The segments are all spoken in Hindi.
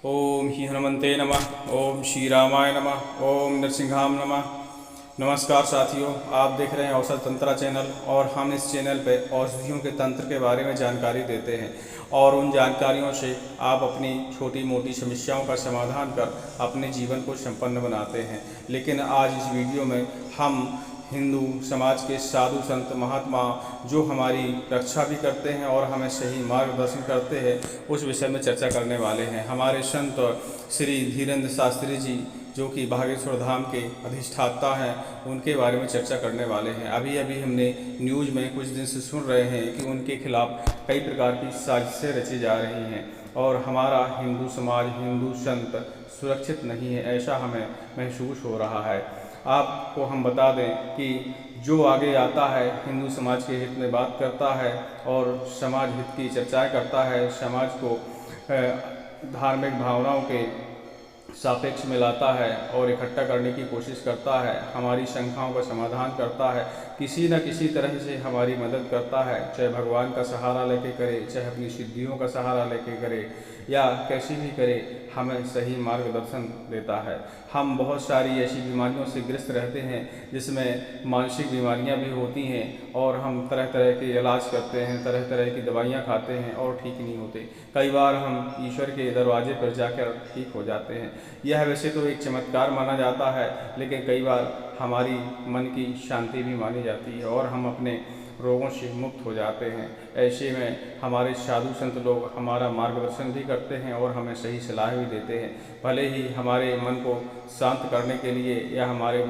ओम ही हनुमंते नमः। ओम श्री रामाय नमः। ओम नरसिंहाम नमः। नमस्कार साथियों, आप देख रहे हैं औषध तंत्रा चैनल और हम इस चैनल पे औषधियों के तंत्र के बारे में जानकारी देते हैं और उन जानकारियों से आप अपनी छोटी मोटी समस्याओं का समाधान कर अपने जीवन को संपन्न बनाते हैं। लेकिन आज इस वीडियो में हम हिंदू समाज के साधु संत महात्मा जो हमारी रक्षा भी करते हैं और हमें सही मार्गदर्शन करते हैं उस विषय में चर्चा करने वाले हैं। हमारे संत श्री धीरेन्द्र शास्त्री जी जो कि बागेश्वर धाम के अधिष्ठाता हैं, उनके बारे में चर्चा करने वाले हैं। अभी अभी हमने न्यूज़ में कुछ दिन से सुन रहे हैं कि उनके खिलाफ कई प्रकार की साजिशें रची जा रही हैं और हमारा हिंदू समाज, हिंदू संत सुरक्षित नहीं है, ऐसा हमें महसूस हो रहा है। आपको हम बता दें कि जो आगे आता है हिंदू समाज के हित में बात करता है और समाज हित की चर्चाएं करता है, समाज को धार्मिक भावनाओं के सापेक्ष में लाता है और इकट्ठा करने की कोशिश करता है, हमारी शंकाओं का समाधान करता है, किसी न किसी तरह से हमारी मदद करता है, चाहे भगवान का सहारा लेके करे, चाहे अपनी सिद्धियों का सहारा लेके करे या कैसी भी करे, हमें सही मार्गदर्शन देता है। हम बहुत सारी ऐसी बीमारियों से ग्रस्त रहते हैं जिसमें मानसिक बीमारियां भी होती हैं और हम तरह तरह के इलाज करते हैं, तरह तरह की दवाइयां खाते हैं और ठीक नहीं होते। कई बार हम ईश्वर के दरवाजे पर जाकर ठीक हो जाते हैं। यह वैसे तो एक चमत्कार माना जाता है, लेकिन कई बार हमारी मन की शांति भी मानी जाती है और हम अपने रोगों से मुक्त हो जाते हैं। ऐसे में हमारे साधु संत लोग हमारा मार्गदर्शन भी करते हैं और हमें सही सलाह भी देते हैं। भले ही हमारे मन को शांत करने के लिए या हमारे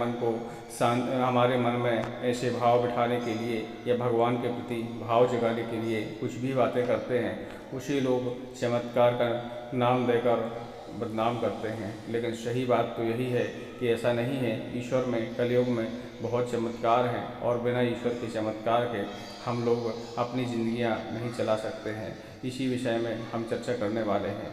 हमारे मन में ऐसे भाव बिठाने के लिए या भगवान के प्रति भाव जगाने के लिए कुछ भी बातें करते हैं, उसी लोग चमत्कार का नाम देकर बदनाम करते हैं। लेकिन सही बात तो यही है कि ऐसा नहीं है। ईश्वर में, कलयुग में बहुत चमत्कार हैं और बिना ईश्वर के चमत्कार के हम लोग अपनी ज़िंदगियां नहीं चला सकते हैं। इसी विषय में हम चर्चा करने वाले हैं।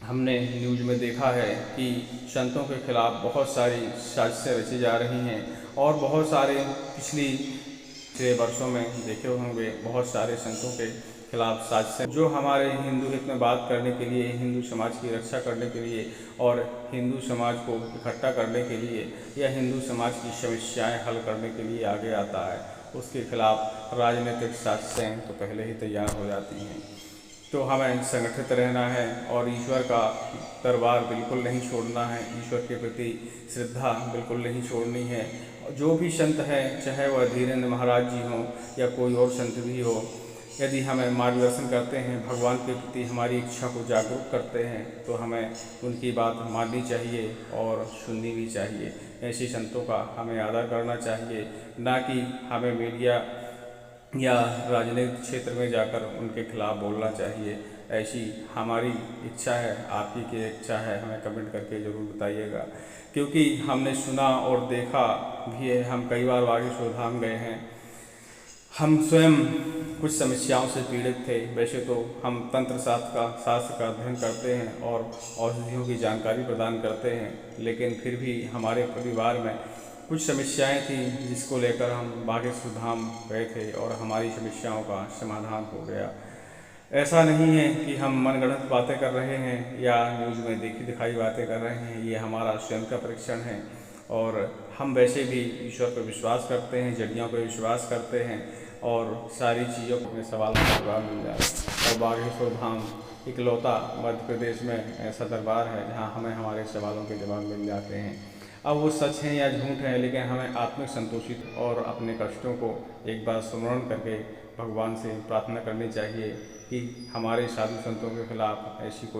हमने न्यूज़ में देखा है कि संतों के खिलाफ बहुत सारी साजिशें रची जा रही हैं और बहुत सारे पिछले वर्षों में देखे होंगे बहुत सारे संतों के खिलाफ साजिशें जो हमारे हिंदू हित में बात करने के लिए, हिंदू समाज की रक्षा करने के लिए और हिंदू समाज को इकट्ठा करने के लिए या हिंदू समाज की समस्याएं हल करने के लिए आगे आता है, उसके खिलाफ राजनीतिक साजिशें तो पहले ही तैयार हो जाती हैं। तो हमें संगठित रहना है और ईश्वर का दरबार बिल्कुल नहीं छोड़ना है, ईश्वर के प्रति श्रद्धा बिल्कुल नहीं छोड़नी है। जो भी संत है, चाहे वह धीरेन्द्र महाराज जी हों या कोई और संत भी हो, यदि हमें मार्गदर्शन करते हैं, भगवान के प्रति हमारी इच्छा को जागरूक करते हैं, तो हमें उनकी बात माननी चाहिए और सुननी भी चाहिए। ऐसे संतों का हमें आदर करना चाहिए, ना कि हमें मीडिया या राजनीतिक क्षेत्र में जाकर उनके खिलाफ बोलना चाहिए। ऐसी हमारी इच्छा है, आपकी क्या इच्छा है, हमें कमेंट करके ज़रूर बताइएगा। क्योंकि हमने सुना और देखा भी है, हम कई बार बागेश्वर धाम गए हैं, हम स्वयं कुछ समस्याओं से पीड़ित थे। वैसे तो हम तंत्र शास्त्र का अध्ययन करते हैं और औषधियों की जानकारी प्रदान करते हैं, लेकिन फिर भी हमारे परिवार में कुछ समस्याएं थी जिसको लेकर हम बागेश्वर धाम गए थे और हमारी समस्याओं का समाधान हो गया। ऐसा नहीं है कि हम मनगढ़ंत बातें कर रहे हैं या न्यूज़ में देखी दिखाई बातें कर रहे हैं, ये हमारा स्वयं का परीक्षण है और हम वैसे भी ईश्वर पर विश्वास करते हैं, जड़ियों पर विश्वास करते हैं और सारी चीज़ों के सवाल का जवाब मिल जाए। और बागेश्वर धाम इकलौता मध्य प्रदेश में ऐसा दरबार है जहाँ हमें हमारे सवालों के जवाब मिल जाते हैं। अब वो सच हैं या झूठ हैं, लेकिन हमें आत्मिक संतोषित और अपने कष्टों को एक बार स्मरण करके भगवान से प्रार्थना करनी चाहिए कि हमारे साधु संतों के खिलाफ ऐसी कोई